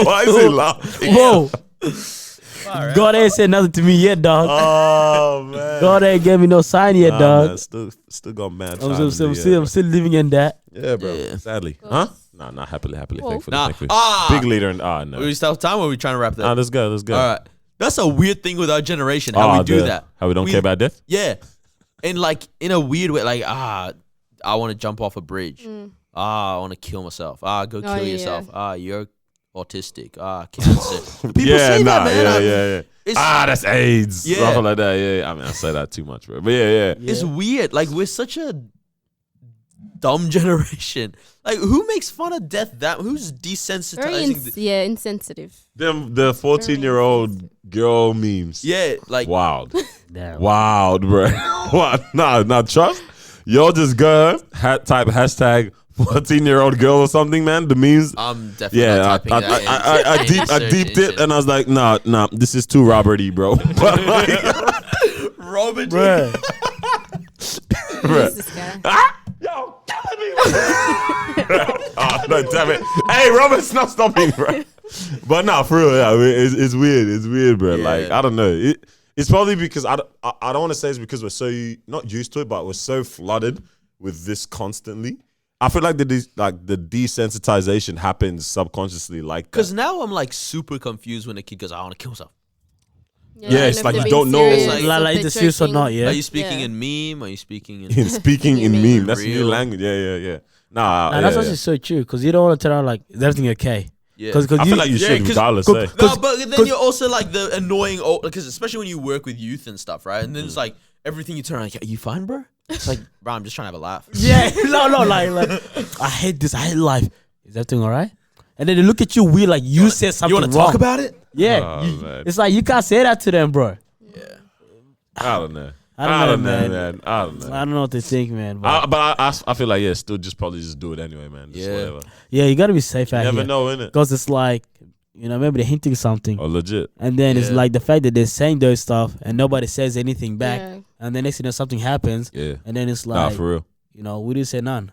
Why is he laughing? Whoa. God ain't said nothing to me yet, dog. Oh man. God ain't gave me no sign yet, dog. Man, still got mad. I'm still living in that. Yeah, bro. Yeah. Sadly, huh? Nah, not happily, Whoa. thankfully, Nah. thankfully. Ah. Big leader and Are no. we still have time or are we trying to wrap that? Let's go. Let's go. All right. That's a weird thing with our generation, how we do that. How we don't care about death? Yeah. And like in a weird way, like, I want to jump off a bridge. I want to kill myself. Go kill yourself. You're autistic. Cancer. People say that, man. Yeah. That's AIDS. Yeah. Something like that. Yeah. I mean, I say that too much, bro. But yeah. It's weird. Like, we're such a dumb generation. Like, who makes fun of death that? Who's desensitizing? Insensitive. Them the 14-year-old girl memes. Yeah, like Wild. Damn. Wild, bro. What? Nah, trust. Y'all just go type hashtag 14-year-old girl or something, man. The memes. I'm definitely not typing that. I deeped it and I was like, nah, this is too Robert-y, bro. But like, Robert. Bruh. Who's this guy? Yo, killing me. Oh, no, damn it. Hey, Robert's not stopping, bro. But nah, for real, yeah, I mean, it's weird. It's weird, bro. Yeah. Like, I don't know. It's probably because I don't want to say it's because we're so not used to it, but we're so flooded with this constantly. I feel like the desensitization happens subconsciously, like Because now I'm like super confused when a kid goes, I want to kill myself. Yeah, it's like you don't know. It's like- Like the serious or not, yeah. Are you speaking in meme? Are you speaking in? in speaking in meme. That's new Real. language. Yeah. Nah, That's yeah. actually so true because you don't want to turn out like is everything okay? Yeah. Because I feel like you should, 'cause- regardless. cause- eh? No, but then you're also like the annoying old, because especially when you work with youth and stuff, right? And then it's like everything you turn on, like, are you fine, bro? It's like, bro, I'm just trying to have a laugh. Yeah, no, like I hate this. I hate life. Is everything all right? And then they look at you weird, like you said something You want to wrong. talk about it? Yeah, Oh, man. it's like you can't say that to them, bro. Yeah. I don't know. I don't know, man. man. I don't know. I don't know what to think, man. But But I feel like still just probably just do it anyway, man. Just Yeah. whatever. yeah, you gotta be safe out You never here know, innit? because it's like maybe they're hinting something, Oh, legit. and then it's Yeah. like the fact that they're saying those stuff and nobody says anything back, Yeah. and then next thing something happens, Yeah. and then it's Nah, like for real. we didn't say none.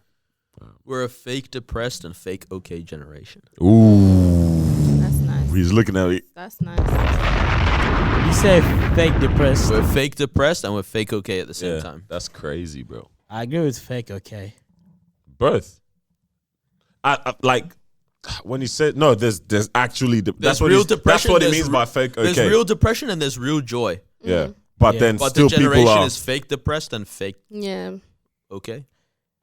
We're a fake depressed and fake okay generation. Ooh. That's nice. He's looking at me. That's nice. You say fake depressed. We're fake depressed and we're fake okay at the same Yeah, time. that's crazy, bro. I agree with fake okay. Birth. I like when you said no. There's actually that's what real that's depression, what it there's means by fake. Okay. There's real depression and there's real joy. Yeah. But Yeah. then But still the people generation are. is fake depressed and fake Yeah. okay.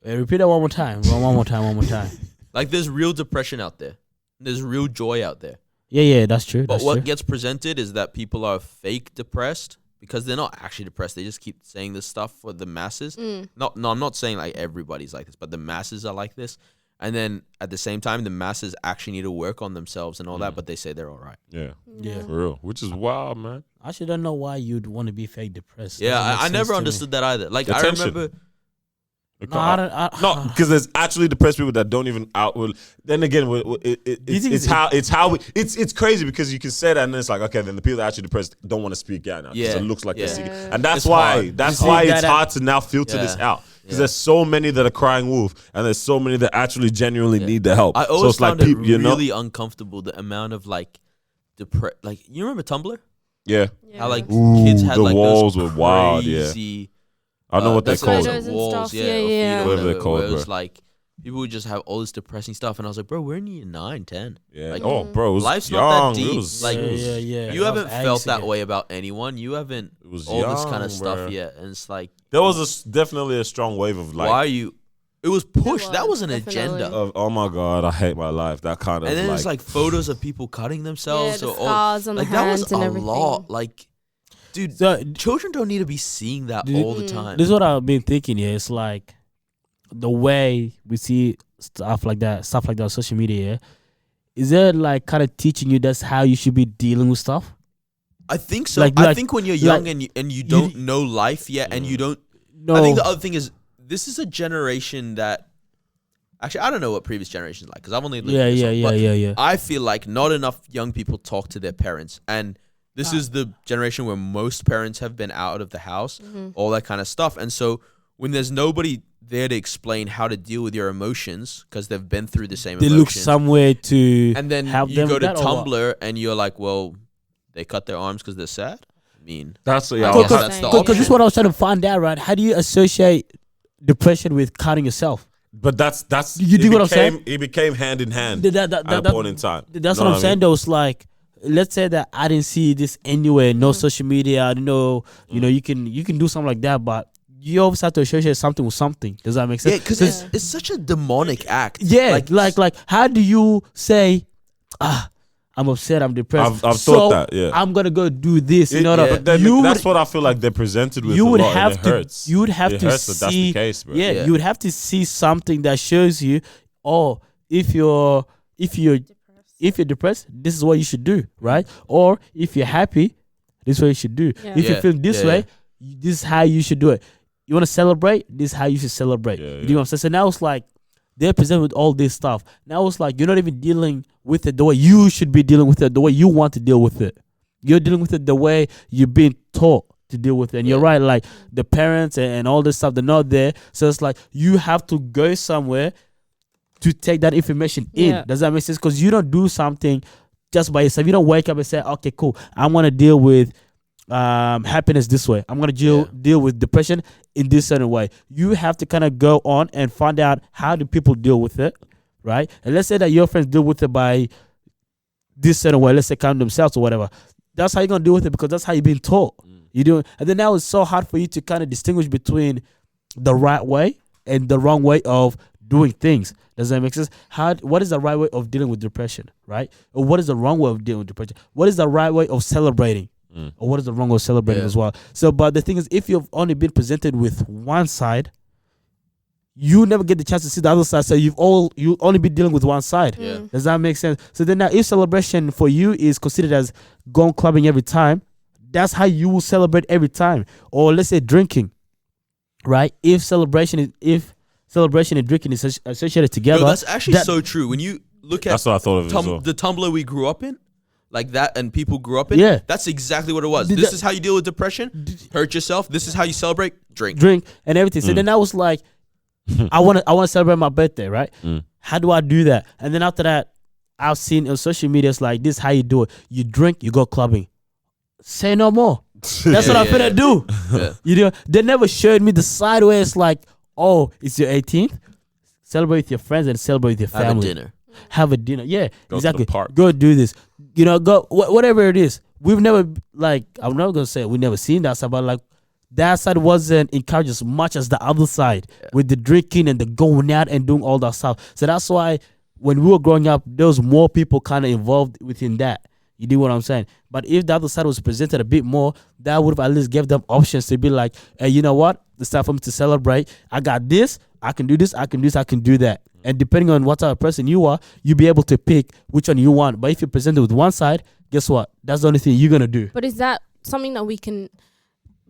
Repeat that one more time. One more time. Like there's real depression out there. There's real joy out there. Yeah, that's true. But That's what true. gets presented is that people are fake depressed because they're not actually depressed. They just keep saying this stuff for the masses. No, I'm not saying like everybody's like this, but the masses are like this. And then at the same time, the masses actually need to work on themselves and all that, but they say they're all right. Yeah. Yeah. For real. Which is wild, man. I actually don't know why you'd want to be fake depressed. Yeah, Doesn't make I sense never to me. understood that either. Like Attention. I remember, No, I don't. No, because there's actually depressed people that don't even out. Well, then again, it's crazy because you can say that and then it's like okay, then the people that are actually depressed don't want to speak out now because Yeah, it looks like yeah. they're seeking. And that's It's why hard. that's You see why that it's hard to now filter this Yeah. out because Yeah. there's so many that are crying wolf and there's so many that actually genuinely need the help. I so always it's like found it people, you know, really uncomfortable the amount of like like you remember Tumblr? yeah. How like Ooh, kids had the like walls those were wild, yeah. crazy, I know what they're that's called. Photos and walls, stuff, yeah, yeah, or yeah. feet or Whatever they're called, where it was bro. like people would just have all this depressing stuff, and I was like, bro, we're in year 9, 10. Yeah. Like, Oh, bro, it was life's young. not that It deep. was, Like, it was, yeah. You I was haven't felt angsty that again. way about anyone. You haven't It was all this kind young, of stuff bro. yet, and it's like, There was definitely a strong wave of like why are you? It was pushed. That was was, an definitely. agenda. of oh my god, I hate my life. That kind of And then like, there's like photos of people cutting themselves. Yeah, the or all, scars on the like that was hands and a everything. lot. Like, dude, So, children don't need to be seeing that Dude, all the time. this is what I've been thinking here. It's like the way we see stuff like that on social media. Yeah? Is it like kind of teaching you that's how you should be dealing with stuff? I think so. Like- I like- think when you're young like- and you don't know life yet, and you don't. No. I think the other thing is this is a generation that. Actually, I don't know what previous generations like because I've only lived in this one, but yeah. I feel like not enough young people talk to their parents, and this is the generation where most parents have been out of the house, all that kind of stuff, and so when there's nobody there to explain how to deal with your emotions because they've been through the same They look emotions, somewhere to and then help you them go with to that, or what? Tumblr and you're like, well, they cut their arms because they're sad. I mean, That's I yeah. guess Because- that's the Because Because this is option. what I was trying to find out, right? How do you associate depression with cutting yourself? But that's You do it what I'm saying? It became hand in hand That- at a point in time. That's Know what I'm I saying. mean? Though it's like, let's say that I didn't see this anywhere, no social media. I don't know, you know, you can do something like that, but you always have to associate something with something. Does that make sense? Yeah, because it's such a demonic act. Yeah, like how do you say, I'm upset, I'm depressed. I've so thought that, yeah. I'm gonna go do this. You know yeah. what I But then you that's would, what I feel like they're presented with. you a would lot, and have it to hurts. you would have It to hurts that that's see the case, bro. yeah, Yeah. you would have to see something that shows you, oh, if you're depressed, this is what you should do, right? Or if you're happy, this is what you should do. Yeah. If you Yeah, feel this yeah, way, this is how you should do it. You want to celebrate? This is how you should celebrate. Yeah, You yeah. know what I'm saying? So now it's like they're presented with all this stuff. Now it's like you're not even dealing with it the way you should be dealing with it, the way you want to deal with it. You're dealing with it the way you're being taught to deal with it. And you're right, like the parents and all this stuff, they're not there. So it's like you have to go somewhere to take that information in. Yeah. Does that make sense? Because you don't do something just by yourself. You don't wake up and say, okay, cool, I'm going to deal with happiness this way. I'm going to deal with depression in this certain way. You have to kind of go on and find out how do people deal with it, right? And let's say that your friends deal with it by this certain way. Let's say count themselves or whatever. That's how you're going to deal with it because that's how you've been taught. You do, and then now it's so hard for you to kind of distinguish between the right way and the wrong way of doing things. Does that make sense? What is the right way of dealing with depression, right? Or what is the wrong way of dealing with depression? What is the right way of celebrating? Or what is the wrong way of celebrating as well? So, but the thing is, if you've only been presented with one side, you never get the chance to see the other side. So you only be dealing with one side. Yeah. Does that make sense? So then now, if celebration for you is considered as going clubbing every time, that's how you will celebrate every time. Or let's say drinking, right? If celebration and drinking is associated together, No, that's actually that- so true. When you look at That's what I thought of as well. the Tumblr we grew up in, like that, and people grew up in, Yeah. that's exactly what it was. Did This that- is how you deal with depression. Hurt yourself. This is how you celebrate. Drink. drink and everything. So then I was like, I want to celebrate my birthday, right? How do I do that? And then after that, I've seen on social media, it's like, this is how you do it. You drink, you go clubbing. Say no more. That's what I'm finna do. Yeah. You know, they never showed me the side where it's like, oh, it's your 18th. Celebrate with your friends and celebrate with your Have a family. dinner. Have a dinner. Yeah, Go to the exactly. park. Go do this. You know, go whatever it is. We've never I'm not gonna say we never seen that side, but like that side wasn't encouraged as much as the other side with the drinking and the going out and doing all that stuff. So that's why when we were growing up, there was more people kind of involved within that. You do what I'm saying? But if the other side was presented a bit more, that would have at least give them options to be like, hey, you know what? It's time for me to celebrate. I got this. I can do this. I can do this. I can do that. And depending on what type of person you are, you'll be able to pick which one you want. But if you're presented with one side, guess what? That's the only thing you're going to do. But is that something that we can?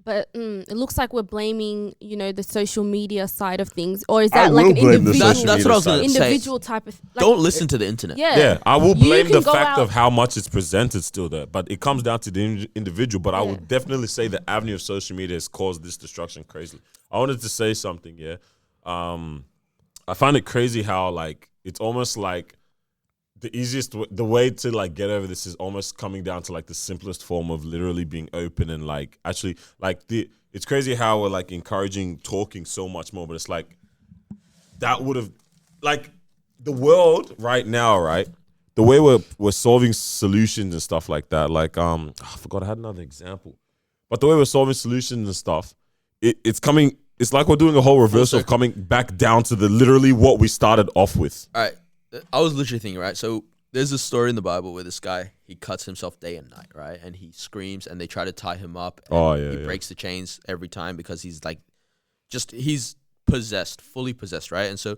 But it looks like we're blaming, the social media side of things, or is that I like will an blame the individual, social That's what I was media gonna side. say. individual type of? Like, Don't listen to the internet. Yeah. Yeah, I will You blame can the go fact out- of how much it's presented still there, but it comes down to the individual. But I Yeah. would definitely say the avenue of social media has caused this destruction crazily. I wanted to say something, yeah. I find it crazy how like it's almost like the easiest the way to like get over this is almost coming down to like the simplest form of literally being open and like actually like it's crazy how we're like encouraging talking so much more, but it's like that would have like the world right now, right? The way we're solving solutions and stuff like that. Like I forgot I had another example. But the way we're solving solutions and stuff, it's coming. It's like we're doing a whole reversal of coming back down to the literally what we started off with. All right. I was literally thinking, right? So there's a story in the Bible where this guy, he cuts himself day and night, right? And he screams and they try to tie him up. And Oh, yeah, He yeah. breaks the chains every time because he's like, he's possessed, fully possessed, right? And so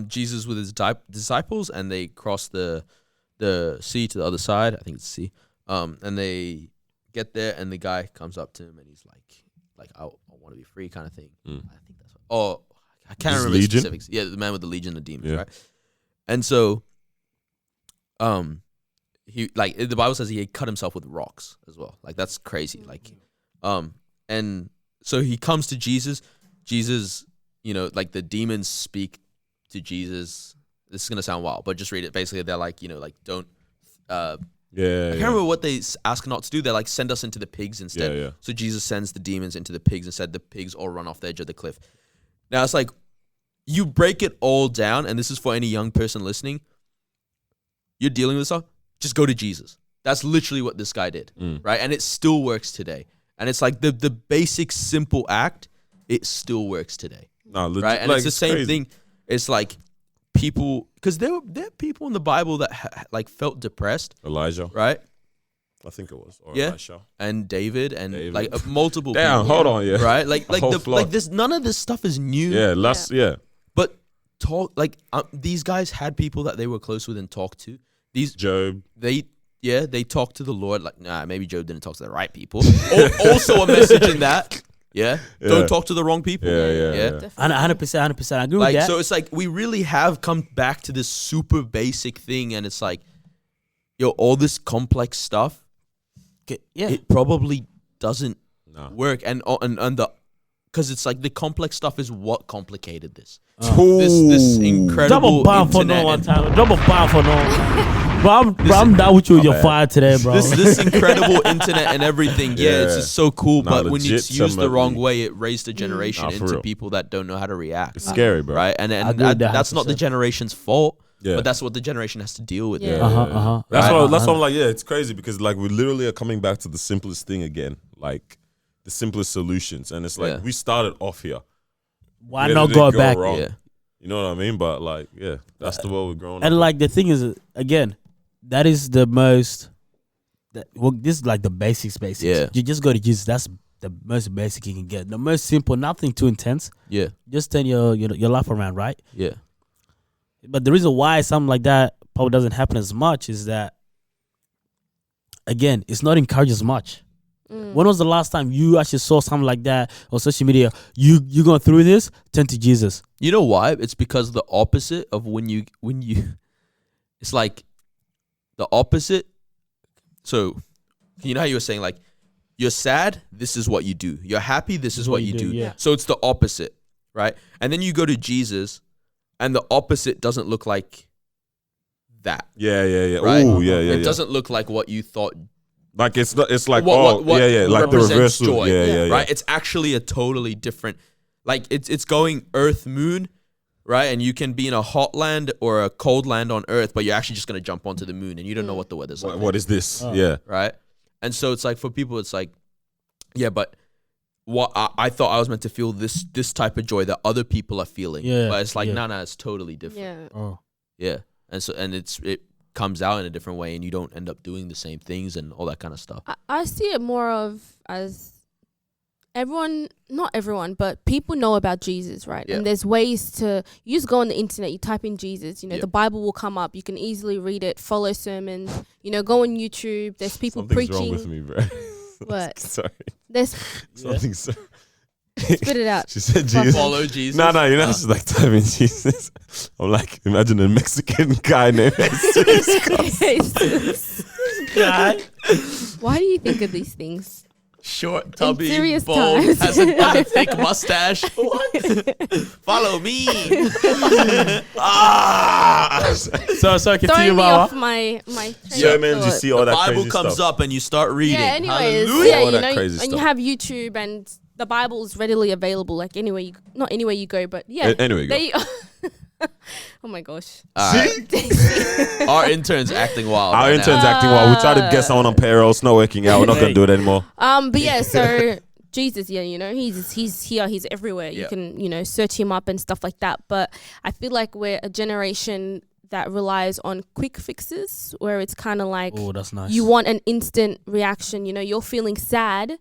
Jesus with his disciples and they cross the sea to the other side. I think it's the sea. And they get there and the guy comes up to him and he's like I want to be free kind of thing. I think that's what. Oh, I can't This remember the Legion? specifics. Yeah, the man with the legion of demons, Yeah. right? And so, he like the Bible says he cut himself with rocks as well. Like that's crazy. Like, and so he comes to Jesus. Jesus, you know, like the demons speak to Jesus. This is gonna sound wild, but just read it. Basically, they're like, you know, like don't. I can't remember what they ask not to do. They're like, send us into the pigs instead. Yeah. So Jesus sends the demons into the pigs and said the pigs all run off the edge of the cliff. Now it's like, you break it all down, and this is for any young person listening. You're dealing with stuff, just go to Jesus. That's literally what this guy did, right? And it still works today. And it's like the basic simple act, it still works today, Nah, legit, right? And like, it's the same crazy. thing. It's like people, because there are people in the Bible that like felt depressed, Elijah, right? I think it was. Or Yeah. Elisha. And David and David. like multiple Damn, people, hold on, yeah. right? Like whole flock. this, none of this stuff is new. Yeah, yeah. But these guys had people that they were close with and talked to. Job. They talked to the Lord. Like, nah, maybe Job didn't talk to the right people. Also a message in that. Yeah. Don't talk to the wrong people. Yeah. Definitely. 100%. I agree Like, with that. so it's like we really have come back to this super basic thing, and it's like, yo, all this complex stuff, Yeah. it probably doesn't Nah. work, and the because it's like the complex stuff is what complicated this. Ooh. This incredible Double bomb for internet no one and- time. Double bomb for no one. Bro, I'm down with you with your bad. fire today, bro. This incredible internet and everything, yeah, it's Yeah. just so cool. Nah, But when it's legit, used the wrong somebody- way, it raised a generation Nah, for into real. people that don't know how to react. It's scary, bro. Right, and agree with that that's not the 100%. generation's fault, Yeah. but that's what the generation has to deal with. Yeah. That's Right. why. That's why I'm like, yeah, it's crazy because like we literally are coming back to the simplest thing again, like the simplest solutions, and it's like Yeah. we started off here. Why Where not did it go go back? wrong? Yeah. You know what I mean? But like, yeah, that's the world we're growing And up. like the thing is, again, that is the most. This is like the basics. Yeah. You just go to Jesus. That's the most basic you can get. The most simple, nothing too intense. Yeah, Just turn your life around, right? yeah, But the reason why something like that probably doesn't happen as much is that, again, it's not encouraged as much. When was the last time you actually saw something like that on social media? You going through this? Turn to Jesus. You know why? It's because the opposite of when you it's like the opposite. So you know how you were saying like you're sad, this is what you do. You're happy, this is what you do. yeah. So it's the opposite, right? And then you go to Jesus and the opposite doesn't look like that. Yeah. Right? Oh, yeah. It doesn't look like what you thought, Like it's not. It's like what like the represents reversal. joy, Yeah. right? It's actually a totally different, like it's going Earth Moon, right? And you can be in a hot land or a cold land on Earth, but you're actually just gonna jump onto the moon, and you don't know what the weather's like, What is this? Yeah. right? And so it's like for people, it's like, yeah, but what I thought I was meant to feel this type of joy that other people are feeling, Yeah, but it's like yeah. no, it's totally different, Yeah. yeah. And so it comes out in a different way, and you don't end up doing the same things and all that kind of stuff. I see it more of as everyone, not everyone, but people know about Jesus, right? Yeah. And there's ways to, you just go on the internet, you type in Jesus, Yeah. the Bible will come up. You can easily read it, follow sermons, go on YouTube. There's people Something's preaching. wrong with me, bro. What? Sorry. There's, Something's. spit it out. She said Jesus. Follow Jesus. No, you know, it's like typing Jesus. I'm like, imagine a Mexican guy named Jesus. God. Why do you think of these things? Short, tubby, serious bald, times. has a thick mustache. Follow me. So continue, Throwing me off Mama. my train of Sermons, you thought. see all that Bible crazy comes stuff. up and you start reading. Yeah, anyways, Hallelujah. All that and crazy you stuff. have YouTube and the Bible is readily available, like not anywhere you go, but yeah. Anyway, go. They, oh my gosh. All right. Our intern's acting wild. Our right intern's now. acting wild. We tried to get someone on payroll. It's not working out. We're not gonna do it anymore. But yeah, so Jesus, yeah, he's here, he's everywhere. You Yeah. can, search him up and stuff like that. But I feel like we're a generation that relies on quick fixes, where it's kind of like Oh, that's nice. you want an instant reaction. You're feeling sad.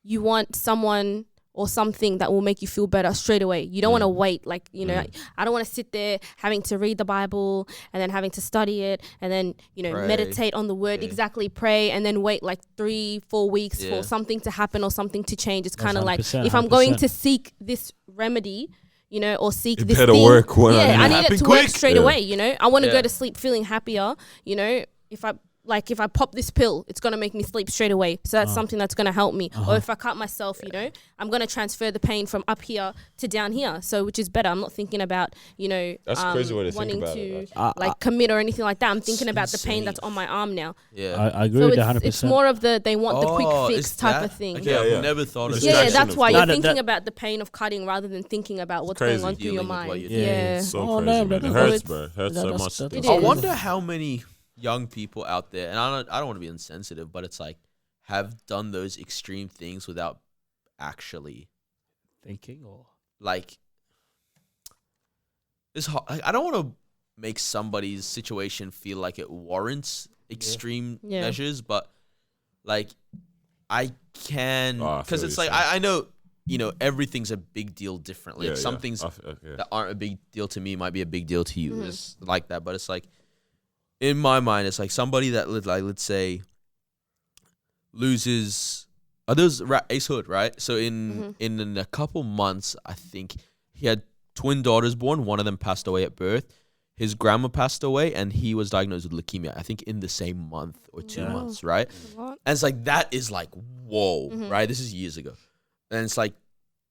You want someone or something that will make you feel better straight away. You don't want to wait. Like, I don't want to sit there having to read the Bible and then having to study it and then, Pray. meditate on the word, Yeah. exactly, pray, and then wait like 3-4 weeks Yeah. for something to happen or something to change. It's That's kind of like, 100%, if I'm going 100%. to seek this remedy, or seek It this better thing, work when yeah, I need happen it to quick. work straight Yeah. away. I want to Yeah. go to sleep feeling happier. If I like if I pop this pill, it's going to make me sleep straight away. So that's something that's going to help me. Or if I cut myself, you know, I'm going to transfer the pain from up here to down here. So which is better. I'm not thinking about, you know, That's crazy way to think wanting about to it, like commit or anything like that. I'm thinking about the pain that's on my arm now. Yeah. I agree So with that 100%. it's more of they want the quick fix it's type that? of thing. Okay, Yeah, yeah. I've never thought of It's it. Yeah, distraction that's of why course. you're No, thinking that- about the pain of cutting rather than thinking about what's crazy. going on through your Dealing with what mind. you're doing. Yeah. It's so Oh, crazy, no, man. It no, hurts, it's- bro. It hurts Yeah, so that's- much. that's- still. It I is. wonder how many young people out there, and I don't want to be insensitive, but it's like have done those extreme things without actually Thinking or like. It's hard. I don't want to make somebody's situation feel like it warrants extreme Yeah. measures, but like I can Oh, I because feel it's you like saying. I know everything's a big deal differently. Yeah, Like, some things yeah. that aren't a big deal to me might be a big deal to you. It's like that, but it's like in my mind, it's like somebody that like let's say loses. Are those Ace Hood, right? So in a couple months, I think he had twin daughters born. One of them passed away at birth. His grandma passed away, and he was diagnosed with leukemia. I think in the same month or 2 months, right? What? And it's like that is like whoa, right? This is years ago, and it's like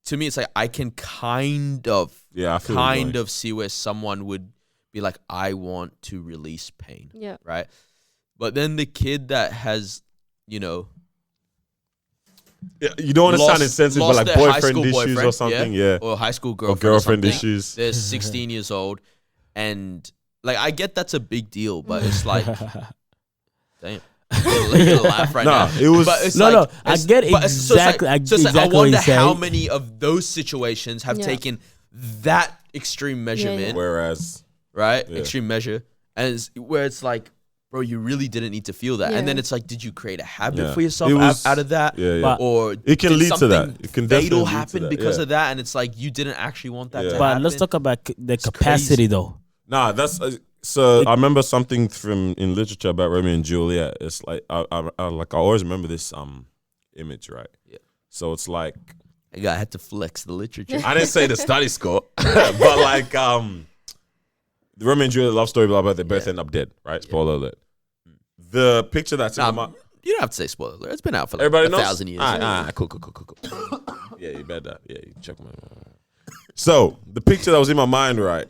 to me, it's like I can kind of Yeah, I feel you, kind boy. of see where someone would be like, I want to release pain, Yeah. right? But then the kid that has, you know, Yeah, you don't want to sound insensitive, but lost like their high boyfriend school issues boyfriend, or something, yeah. or high school Or girlfriend, girlfriend something. issues. They're 16 years old, and like I get that's a big deal, but it's like, damn. You're gonna laugh right Nah, now. it was- But it's No, like, no, I it's- get but it's- so it's like- exactly- I so it's like, exactly I what wonder you're how saying. many of those situations have Yeah. taken that extreme measurement, Whereas, right? Yeah. Extreme measure, and where it's like, bro, you really didn't need to feel that. And then Yeah. it's like, did you create a habit Yeah. for yourself It was- out of that? yeah, yeah. But- Or It can did lead to that. something It can definitely fatal lead to happen that, because yeah. of that, and it's like you didn't actually want that Yeah. to But happen. let's talk about the It's capacity crazy. though. nah, that's so. I remember something from in literature about Romeo and Juliet. It's like I always remember this image, right? Yeah. So it's like I had to flex the literature. I didn't say the study score, but like the Romeo and Juliet love story, blah blah. They both end up dead, right? Spoiler alert. The picture that's in my You don't have to say spoiler alert. It's been out for like everybody knows. 1,000 years. Cool. Yeah, you better. Yeah, you check my. So the picture that was in my mind, right?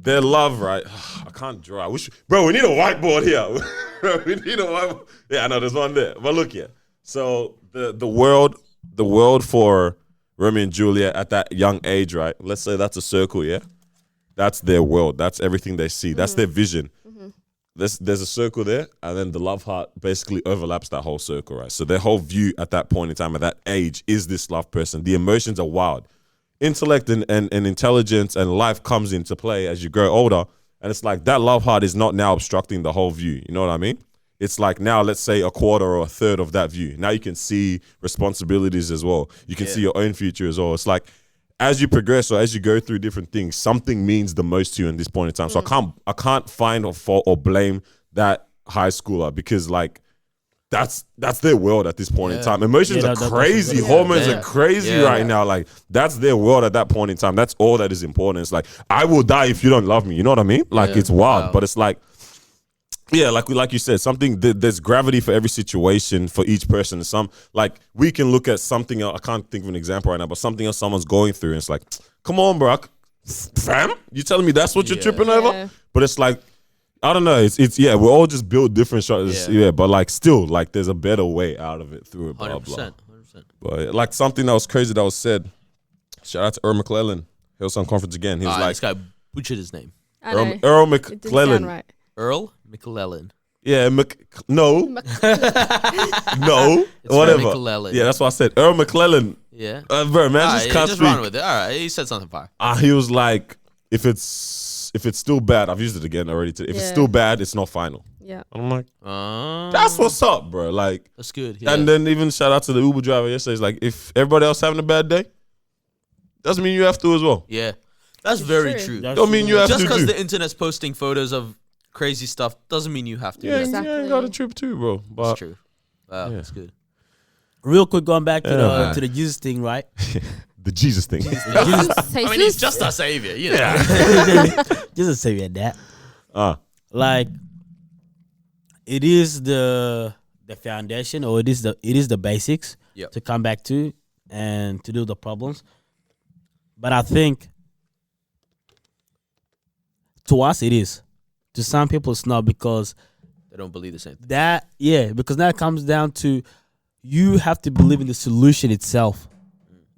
Their love, right? I can't draw. I wish, bro. We need a whiteboard here. We need a whiteboard. Yeah, I know there's one there. But look here. So the world for Romeo and Juliet at that young age, right? Let's say that's a circle. Yeah, that's their world. That's everything they see. That's their vision. There's a circle there, and then the love heart basically overlaps that whole circle, right? So their whole view at that point in time, at that age, is this love person. The emotions are wild. Intellect and intelligence and life comes into play as you grow older. And it's like that love heart is not now obstructing the whole view. You know what I mean? It's like now, let's say a quarter or a third of that view. Now you can see responsibilities as well. You can see your own future as well. It's like as you progress or as you go through different things, something means the most to you in this point in time. So I can't find or fault or blame that high schooler because like that's their world at this point in time. Emotions Yeah, are that's crazy. yeah. Hormones Yeah. are crazy Yeah. right now. Like that's their world at that point in time. That's all that is important. It's like I will die if you don't love me. You know what I mean? Like Yeah. it's wild, Wow. but it's like yeah, like you said, something there's gravity for every situation for each person. Some like we can look at something else. I can't think of an example right now, but something else someone's going through, and it's like, come on, bro, fam, you telling me that's what you're Yeah. tripping Yeah. over? But it's like, I don't know. It's yeah, we're all just built different shots. Yeah. Yeah, but like still, like there's a better way out of it through it. Blah 100%. blah. 100%. But like something that was crazy that was said. Shout out to Earl McClellan, Hillsong Conference again. He was like This guy butchered his name. I know. Earl It didn't sound McClellan. right. Earl McClellan. Yeah, no, no, It's whatever. McClellan. Yeah, that's what I said. Earl McClellan, Yeah. bro, man, just can't just run speak. with it. All right. He said something fire. He was like, if it's still bad, I've used it again already. If it's Yeah. still bad, it's not final. Yeah. I'm like, Uh, that's what's up, bro. Like, That's good. Yeah. and then even shout out to the Uber driver yesterday. He's like, if everybody else having a bad day, doesn't mean you have to as well. yeah. That's very true. true. That's Don't mean you have Just to because do. the internet's posting photos of crazy stuff doesn't mean you have to. Yeah, That's, you Exactly. ain't got a trip too, bro. But that's true. Wow, yeah. that's good. Real quick, going back to Yeah. the Jesus thing, right? the Jesus thing. Jesus, I mean, he's just our savior. You know. Jesus say that. Ah, Like, it is the foundation, or it is the basics Yep. to come back to and to do the problems. But I think to us it is. To some people it's not, because They don't believe the same thing. because now it comes down to you have to believe in the solution itself.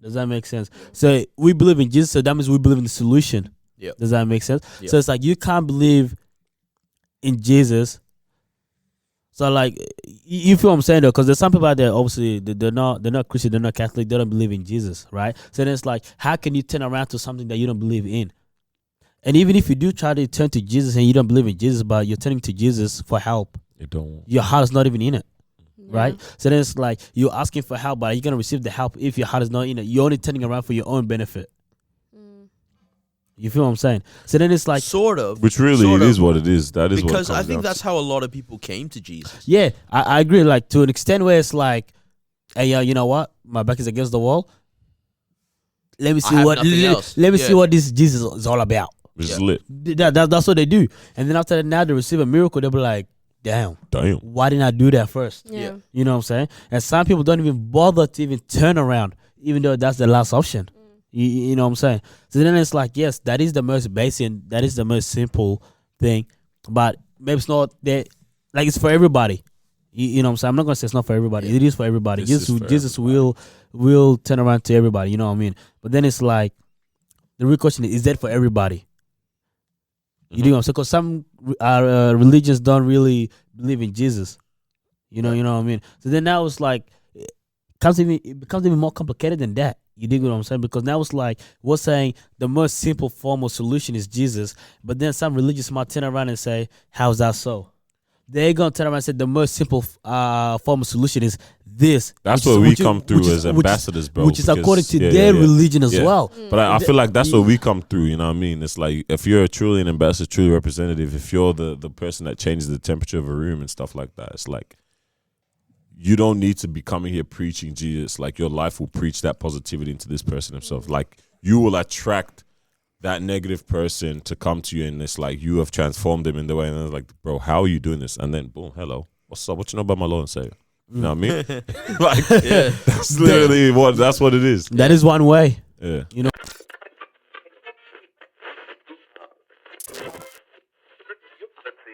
Does that make sense? So we believe in Jesus, so that means we believe in the solution. Yep. Does that make sense? Yep. So it's like you can't believe in Jesus. So like you feel what I'm saying though, because there's some people out there obviously they're not Christian, they're not Catholic, they don't believe in Jesus, right? So then it's like, how can you turn around to something that you don't believe in? And even if you do try to turn to Jesus and you don't believe in Jesus, but you're turning to Jesus for help, You don't. your heart is not even in it. Yeah. Right? So then it's like you're asking for help, but are you gonna receive the help if your heart is not in it? You're only turning around for your own benefit. Mm. You feel what I'm saying? So then it's like, Sort of. Which really Sort it of. is what it is. That is Because what it I comes think down that's to. how a lot of people came to Jesus. yeah, I agree. Like to an extent where it's like, hey, you know what? My back is against the wall. Let me see have what nothing else. let me Yeah. see what this Jesus is all about. Which is Yeah. lit. That's what they do. And then after that, now they receive a miracle. They'll be like, damn, Damn. why didn't I do that first? Yeah. You know what I'm saying? And some people don't even bother to even turn around, even though that's the last option. You know what I'm saying? So then it's like, yes, that is the most basic, that is the most simple thing, but maybe it's not that, like it's for everybody. You know what I'm saying? I'm not gonna say it's not for everybody. Yeah. It is for everybody. This is for Jesus will turn around to everybody. You know what I mean? But then it's like, the real question is that for everybody? You know what I'm saying? Because some religions don't really believe in Jesus. You know what I mean? So then now it's like, it becomes even more complicated than that. You dig what I'm saying? Because now it's like we're saying the most simple form of solution is Jesus, but then some religious might turn around and say, "How's that so?" They're gonna turn around and say the most simple form of solution is this. That's which is- where we which is- come through which is- as ambassadors, bro. which is because- according to yeah, their yeah, yeah. religion as Yeah. well. But I feel like that's where we come through. You know what I mean? It's like if you're truly an ambassador, truly representative, if you're the person that changes the temperature of a room and stuff like that, it's like you don't need to be coming here preaching Jesus. Like your life will preach that positivity into this person himself. Like you will attract that negative person to come to you, and it's like you have transformed them in the way. And it's like, bro, how are you doing this? And then boom, hello, what's up? What you know about my Lord and Savior? You know what I mean? Like Yeah. that's literally that's what it is. That is one way. Yeah. You know.